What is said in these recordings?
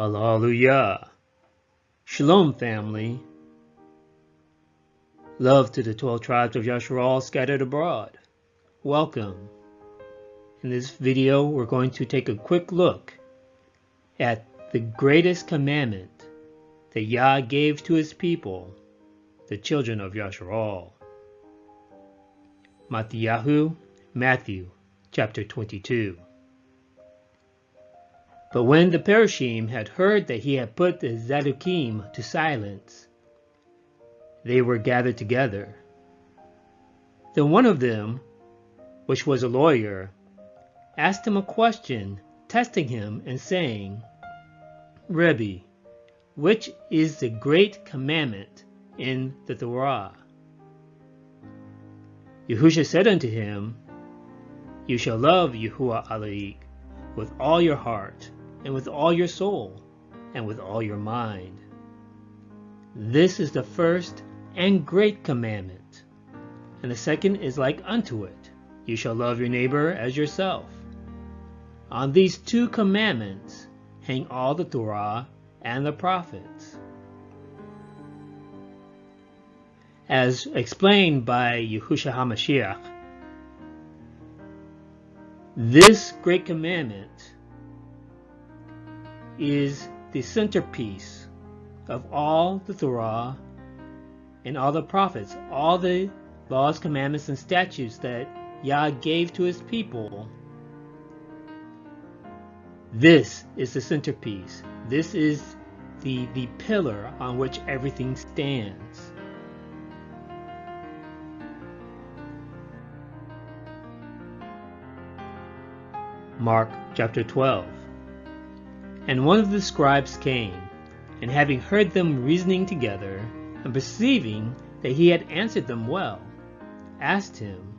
Hallelujah. Shalom, family. Love to the 12 tribes of Yasharal scattered abroad. Welcome. In this video, we're going to take a quick look at the greatest commandment that Yah gave to his people, the children of Yasharal. Matthew chapter 22. But when the Perishim had heard that he had put the Zadokim to silence, they were gathered together. Then one of them, which was a lawyer, asked him a question, testing him and saying, Rebbe, which is the great commandment in the Torah? Yahusha said unto him, You shall love Yahuwah Elohim with all your heart, and with all your soul, and with all your mind. This is the first and great commandment. And the second is like unto it. You shall love your neighbor as yourself. On these two commandments hang all the Torah and the prophets. As explained by Yahushua HaMashiach, this great commandment is the centerpiece of all the Torah and all the prophets, all the laws, commandments, and statutes that Yah gave to his people. This is the centerpiece. This is the pillar on which everything stands. Mark chapter 12. And one of the scribes came, and having heard them reasoning together, and perceiving that he had answered them well, asked him,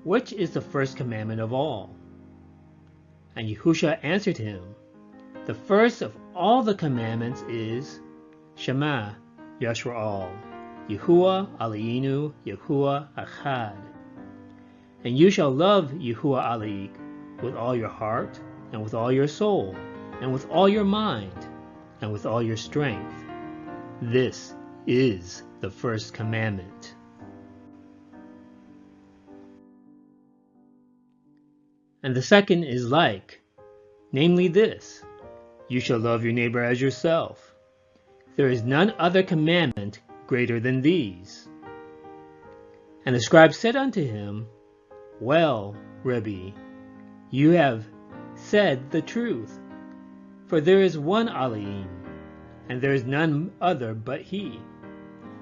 Which is the first commandment of all? And Yahusha answered him, The first of all the commandments is, Shema Yashra'al, Yahuwah Aleinu, Yahuwah Echad. And you shall love Yahuwah Elohim with all your heart, and with all your soul, and with all your mind, and with all your strength. This is the first commandment. And the second is like, namely this, You shall love your neighbor as yourself. There is none other commandment greater than these. And the scribe said unto him, Well, Rebbe, you have said the truth. For there is one Elohim, and there is none other but he.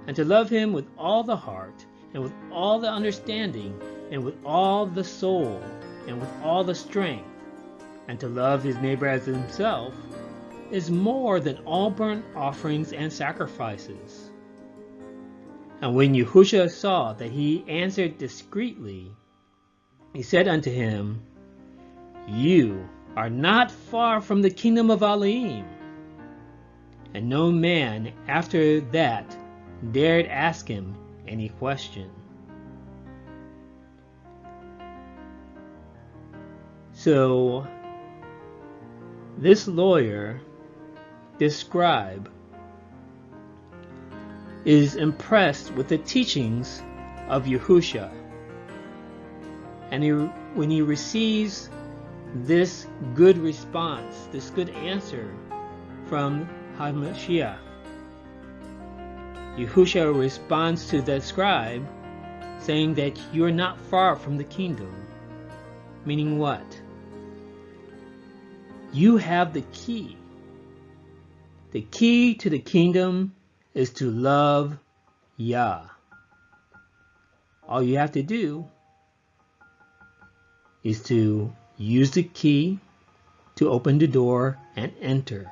And to love him with all the heart, and with all the understanding, and with all the soul, and with all the strength, and to love his neighbor as himself, is more than all burnt offerings and sacrifices. And when Yahusha saw that he answered discreetly, he said unto him, You are not far from the kingdom of Elohim. And no man after that dared ask him any question. So, this lawyer, this scribe, is impressed with the teachings of Yahusha. And when he receives this good response, this good answer from HaMashiach, Yahusha responds to the scribe saying that you are not far from the kingdom. Meaning what? You have the key. The key to the kingdom is to love Yah. All you have to do is to use the key to open the door and enter.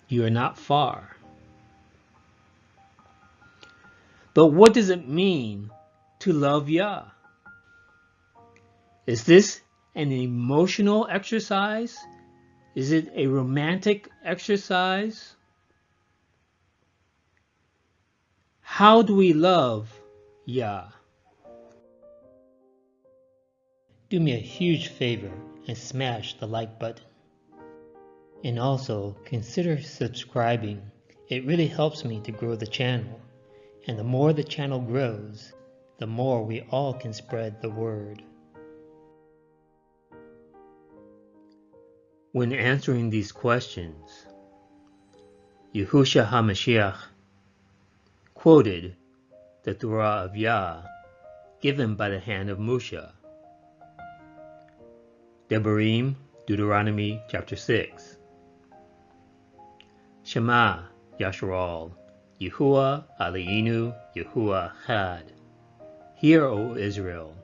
You are not far. But what does it mean to love Yah? Is this an emotional exercise? Is it a romantic exercise? How do we love Yah? Do me a huge favor and smash the like button. And also consider subscribing. It really helps me to grow the channel. And the more the channel grows, the more we all can spread the word. When answering these questions, Yahushua HaMashiach quoted the Torah of Yah given by the hand of Moshe. Devarim, Deuteronomy chapter 6. Shema Yasharal, Yahuwah Aleinu, Yahuwah Chad. Hear, O Israel,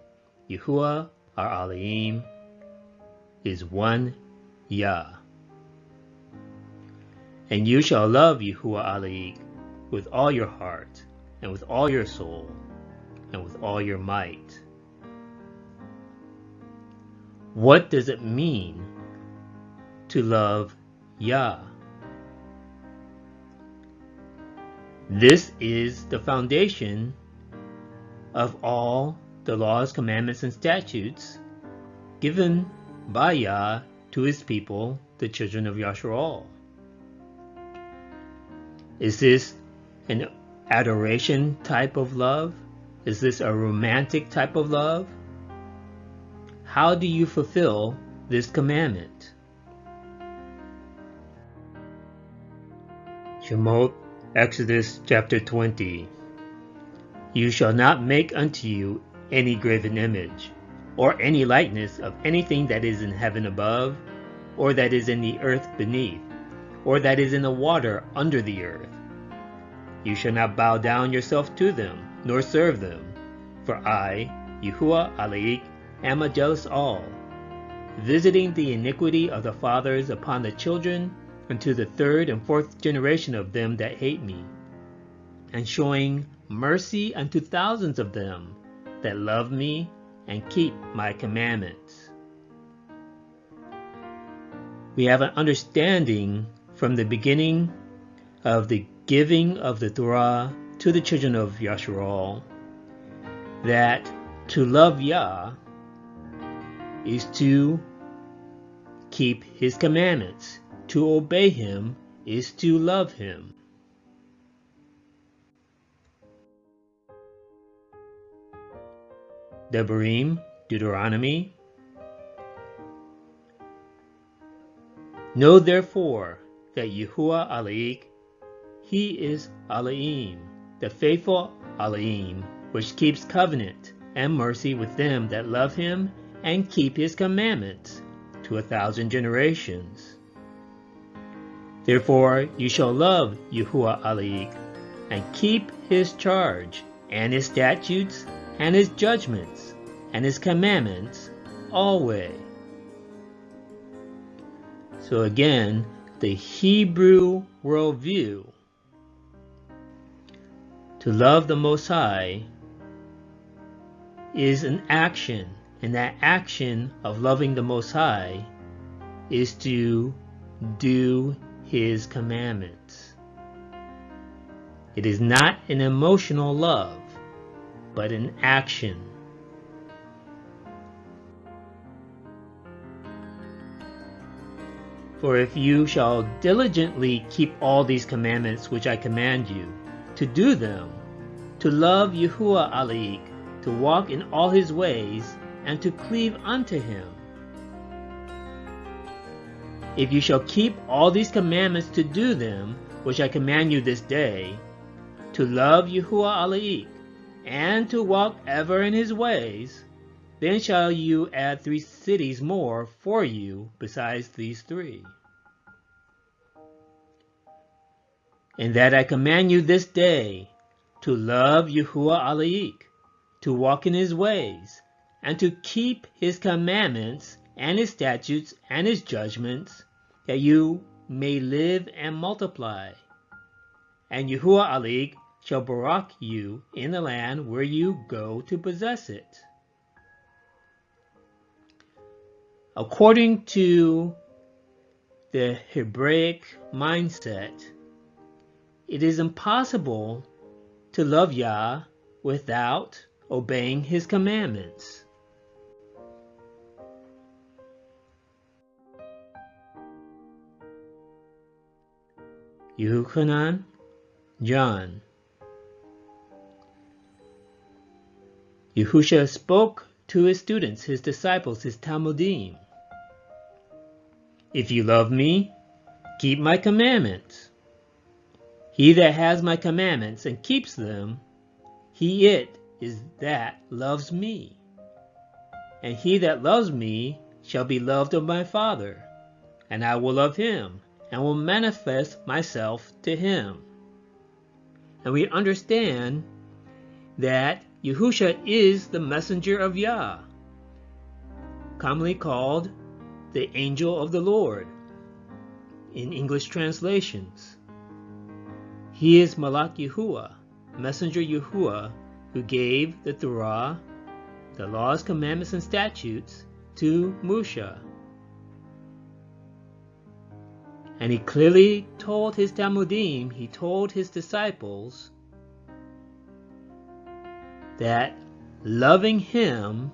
Yahuwah our Aleim is one Yah. And you shall love Yahuwah Aleik with all your heart, and with all your soul, and with all your might. What does it mean to love Yah? This is the foundation of all the laws, commandments, and statutes given by Yah to his people, the children of Yasharal. Is this an adoration type of love? Is this a romantic type of love? How do you fulfill this commandment? Shemot, Exodus chapter 20. You shall not make unto you any graven image, or any likeness of anything that is in heaven above, or that is in the earth beneath, or that is in the water under the earth. You shall not bow down yourself to them, nor serve them. For I, Yahuwah Aleik, am a jealous all, visiting the iniquity of the fathers upon the children unto the third and fourth generation of them that hate me, and showing mercy unto thousands of them that love me and keep my commandments. We have an understanding from the beginning of the giving of the Torah to the children of Yasharal that to love Yah is to keep his commandments. To obey him is to love him. Devarim, Deuteronomy. Know therefore that Yahuwah Aleik, he is Aleim, the faithful Aleim, which keeps covenant and mercy with them that love him and keep his commandments to 1,000 generations. Therefore you shall love Yahuwah Aleik, and keep his charge, and his statutes, and his judgments, and his commandments always. So again, the Hebrew worldview, to love the Most High is an action, and that action of loving the Most High is to do his commandments. It is not an emotional love, but an action. For if you shall diligently keep all these commandments which I command you, to do them, to love Yahuwah Aleik, to walk in all his ways, and to cleave unto him. If you shall keep all these commandments to do them, which I command you this day, to love Yahuwah Aleik, and to walk ever in his ways, then shall you add 3 cities more for you besides these 3. And that I command you this day, to love Yahuwah Aleik, to walk in his ways, and to keep his commandments, and his statutes, and his judgments, that you may live and multiply. And Yahuwah Aleik shall barak you in the land where you go to possess it. According to the Hebraic mindset, it is impossible to love Yah without obeying his commandments. Yehuchanan, John. Yehusha spoke to his students, his disciples, his Talmudim. If you love me, keep my commandments. He that has my commandments and keeps them, it is that loves me. And he that loves me shall be loved of my Father, and I will love him, and will manifest myself to him. And we understand that Yehusha is the messenger of Yah, commonly called the angel of the Lord in English translations. He is Malach Yahuwah, messenger Yahuwah, who gave the Torah, the laws, commandments, and statutes to Moshe. And he clearly told his Talmudim, he told his disciples, that loving him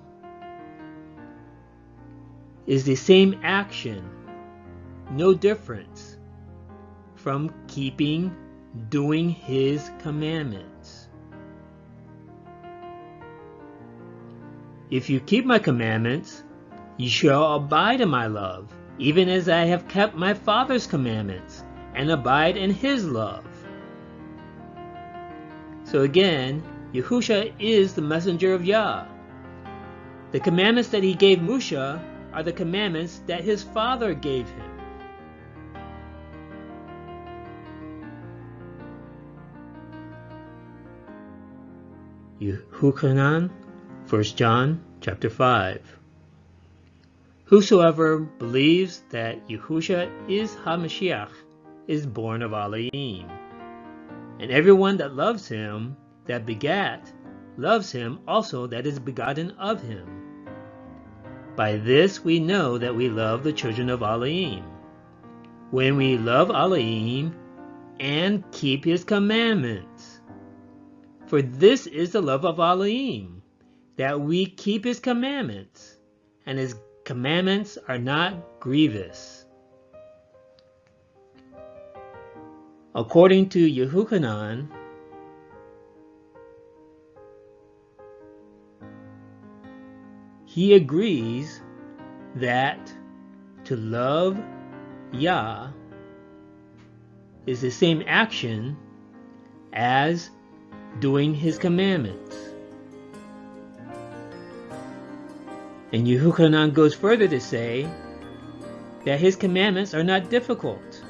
is the same action, no difference from doing his commandments. If you keep my commandments, you shall abide in my love, even as I have kept my Father's commandments, and abide in his love. So again, Yehusha is the messenger of Yah. The commandments that he gave Moshe are the commandments that his father gave him. Yehuchanan, 1 John chapter 5. Whosoever believes that Yehusha is HaMashiach is born of Elohim. And everyone that loves him, that begat, loves him also that is begotten of him. By this we know that we love the children of Elohim, when we love Elohim and keep his commandments. For this is the love of Elohim, that we keep his commandments, and his commandments are not grievous. According to Yehuchanan, he agrees that to love Yah is the same action as doing his commandments. And Yehuchanan goes further to say that his commandments are not difficult.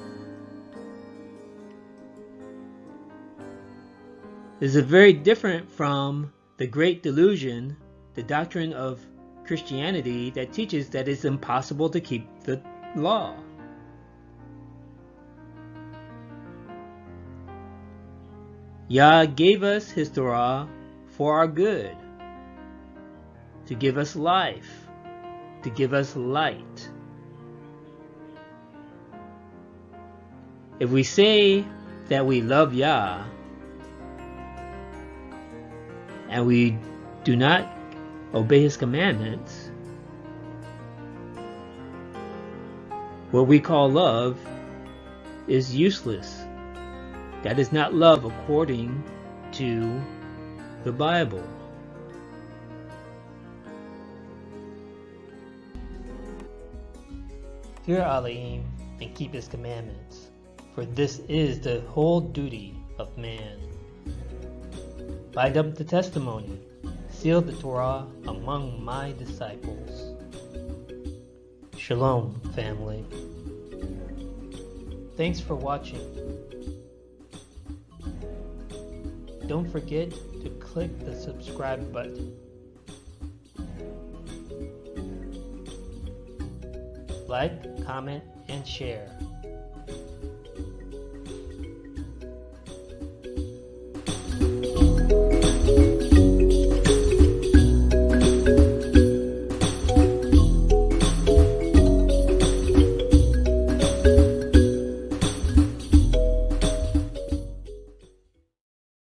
This is very different from the great delusion, the doctrine of Christianity that teaches that it's impossible to keep the law. Yah gave us his Torah for our good, to give us life, to give us light. If we say that we love Yah and we do not obey his commandments, what we call love is useless. That is not love according to the Bible. Fear Elohim and keep his commandments, for this is the whole duty of man. Bind up the testimony, seal the Torah among my disciples. Shalom, family. Thanks for watching. Don't forget to click the subscribe button. Like, comment, and share.